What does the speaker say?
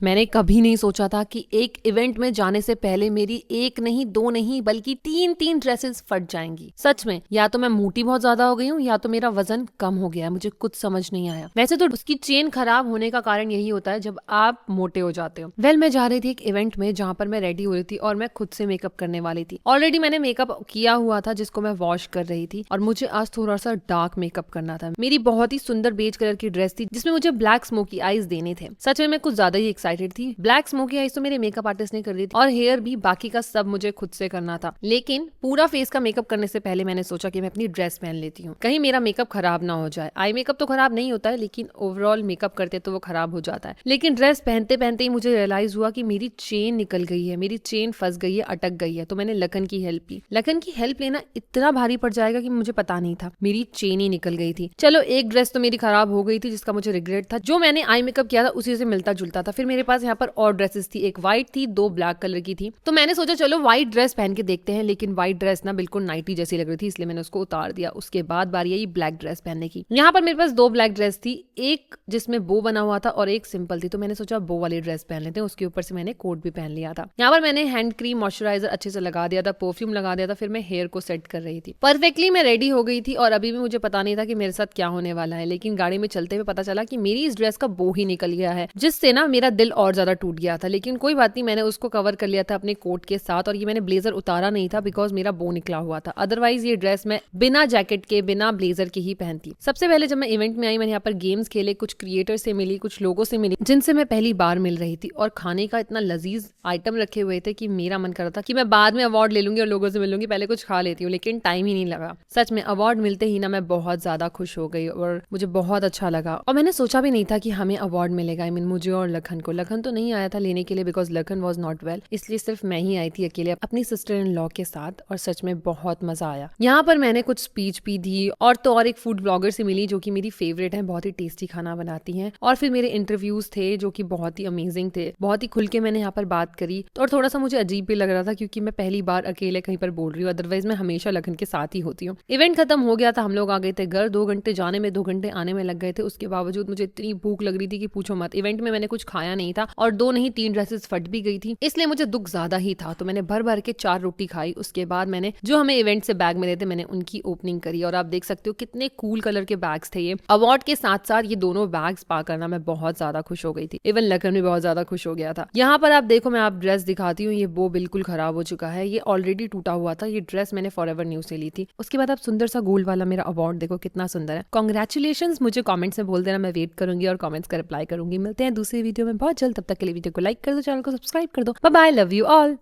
मैंने कभी नहीं सोचा था कि एक इवेंट में जाने से पहले मेरी एक नहीं दो नहीं बल्कि तीन तीन ड्रेसेस फट जाएंगी। सच में, या तो मैं मोटी बहुत ज्यादा हो गई हूँ या तो मेरा वजन कम हो गया है। मुझे कुछ समझ नहीं आया। वैसे तो उसकी चेन खराब होने का कारण यही होता है जब आप मोटे हो जाते हो। मैं जा रही थी एक इवेंट में जहाँ पर मैं रेडी हो रही थी और मैं खुद से मेकअप करने वाली थी। ऑलरेडी मैंने मेकअप किया हुआ था जिसको मैं वॉश कर रही थी और मुझे आज थोड़ा सा डार्क मेकअप करना था। मेरी बहुत ही सुंदर बेज कलर की ड्रेस थी जिसमें मुझे ब्लैक स्मोकी आईज देने थे। सच में मैं कुछ ज्यादा ही एक्साइटेड थी। ब्लैक स्मोकी आईज तो मेरे मेकअप आर्टिस्ट ने कर दी थी और हेयर भी बाकी का सब मुझे खुद से करना था। लेकिन पूरा फेस का मेकअप करने से पहले मैंने सोचा कि मैं अपनी ड्रेस पहन लेती हूँ, कहीं मेरा मेकअप खराब ना हो जाए। आई मेकअप तो खराब नहीं होता है लेकिन ओवरऑल मेकअप करते तो वो खराब हो जाता है। लेकिन ड्रेस पहनते पहनते ही मुझे रियलाइज हुआ कि मेरी चेन निकल गई है, मेरी चेन फंस गई है, अटक गई है। तो मैंने लखन की हेल्प ली। लखन की हेल्प लेना इतना भारी पड़ जाएगा कि मुझे पता नहीं था। मेरी चेन ही निकल गई थी। चलो, एक ड्रेस तो मेरी खराब हो गई थी जिसका मुझे रिग्रेट था। जो मैंने आई मेकअप किया था उसी से मिलता जुलता था। फिर मेरे पास यहाँ पर और ड्रेसेस थी, एक व्हाइट थी, दो ब्लैक कलर की थी। तो मैंने सोचा चलो व्हाइट ड्रेस पहन के देखते हैं। लेकिन व्हाइट ड्रेस ना बिल्कुल नाइटी जैसी लग रही थी, इसलिए मैंने उसको उतार दिया। उसके बाद बारी आई ब्लैक ड्रेस पहनने की। यहाँ पर मेरे पास दो ब्लैक ड्रेस थी, एक जिसमें बो बना हुआ था और एक सिंपल थी। तो मैंने सोचा बो वाली ड्रेस पहन लेते हैं। उसके ऊपर से मैंने कोट भी पहन लिया था। यहाँ पर मैंने हैंड क्रीम, मॉइस्चराइजर अच्छे से लगा दिया था, परफ्यूम लगा दिया था। फिर मैं हेयर को सेट कर रही थी। परफेक्टली मैं रेडी हो गई थी और अभी भी मुझे पता नहीं था कि मेरे साथ क्या होने वाला है। लेकिन गाड़ी में चलते हुए पता चला कि मेरी इस ड्रेस का बो ही निकल गया है, जिससे ना मेरा दिल और ज्यादा टूट गया था। लेकिन कोई बात नहीं, मैंने उसको कवर कर लिया था अपने कोट के साथ। और ये मैंने ब्लेजर उतारा नहीं था बिकॉज मेरा बो निकला हुआ था। अदरवाइज ये ड्रेस मैं बिना जैकेट के, बिना ब्लेजर के ही पहनती। सबसे पहले जब मैं इवेंट में आई, मैंने यहाँ पर गेम्स खेले, कुछ क्रिएटर से मिली, कुछ लोगों से मिली जिनसे मैं पहली बार मिल रही थी। और खाने का इतना लजीज आइटम रखे हुए थे कि मेरा मन कर रहा था कि मैं बाद में अवार्ड ले लूंगी और लोगों से मिलूंगी, पहले कुछ खा लेती हूँ। लेकिन टाइम ही नहीं लगा। सच में अवार्ड मिलते ही ना मैं बहुत ज्यादा खुश हो गई और मुझे बहुत अच्छा लगा। और मैंने सोचा भी नहीं था कि हमें अवार्ड मिलेगा। आई मीन मुझे और लखन को। लखन तो नहीं आया था लेने के लिए because Lakhan was not well, इसलिए सिर्फ मैं ही आई थी अकेले अपनी सिस्टर इन लॉ के साथ। और सच में बहुत मजा आया। यहाँ पर मैंने कुछ स्पीच भी दी और तो और एक फूड ब्लॉगर से मिली जो कि मेरी फेवरेट है, बहुत ही टेस्टी खाना बनाती हैं। और फिर मेरे इंटरव्यूज थे जो कि बहुत ही अमेजिंग थे। बहुत ही खुल के मैंने यहाँ पर बात करी। और थोड़ा सा मुझे अजीब भी लग रहा था क्योंकि मैं पहली बार अकेले कहीं पर बोल रही हूँ। अदरवाइज मैं हमेशा लखन के साथ ही होती हूँ। इवेंट खत्म हो गया था, हम लोग आ गए थे घर। 2 घंटे जाने में, 2 घंटे आने में लग गए थे। उसके बावजूद मुझे इतनी भूख लग रही थी कि पूछो मत। इवेंट में मैंने कुछ खाया नहीं था और 2 नहीं 3 ड्रेसेस फट भी गई थी, इसलिए मुझे दुख ज्यादा ही था। तो मैंने भर भर के 4 रोटी खाई। उसके बाद मैंने जो हमें इवेंट से बैग मिले थे मैंने उनकी ओपनिंग करी। और आप देख सकते हो कितने कूल कलर के बैग्स थे ये। अवार्ड के साथ साथ ये दोनों बैग्स पा करना मैं बहुत ज्यादा खुश हो गई थी। इवन लखन भी बहुत ज्यादा खुश हो गया था। यहाँ पर आप देखो, मैं आप ड्रेस दिखाती हूँ। ये बो बिल्कुल खराब हो चुका है, ये ऑलरेडी टूटा हुआ था। ये ड्रेस मैंने फॉरएवर न्यू से ली थी। उसके बाद आप सुंदर सा गोल्ड वाला मेरा अवार्ड देखो कितना सुंदर है। कांग्रेचुलेशंस। मुझे कमेंट्स में बोल देना, मैं वेट करूंगी और कमेंट्स का रिप्लाई करूंगी। मिलते हैं दूसरी वीडियो में बहुत जल्द। तब तक के लिए वीडियो को लाइक कर दो, चैनल को सब्सक्राइब कर दो। Bye bye, love you all.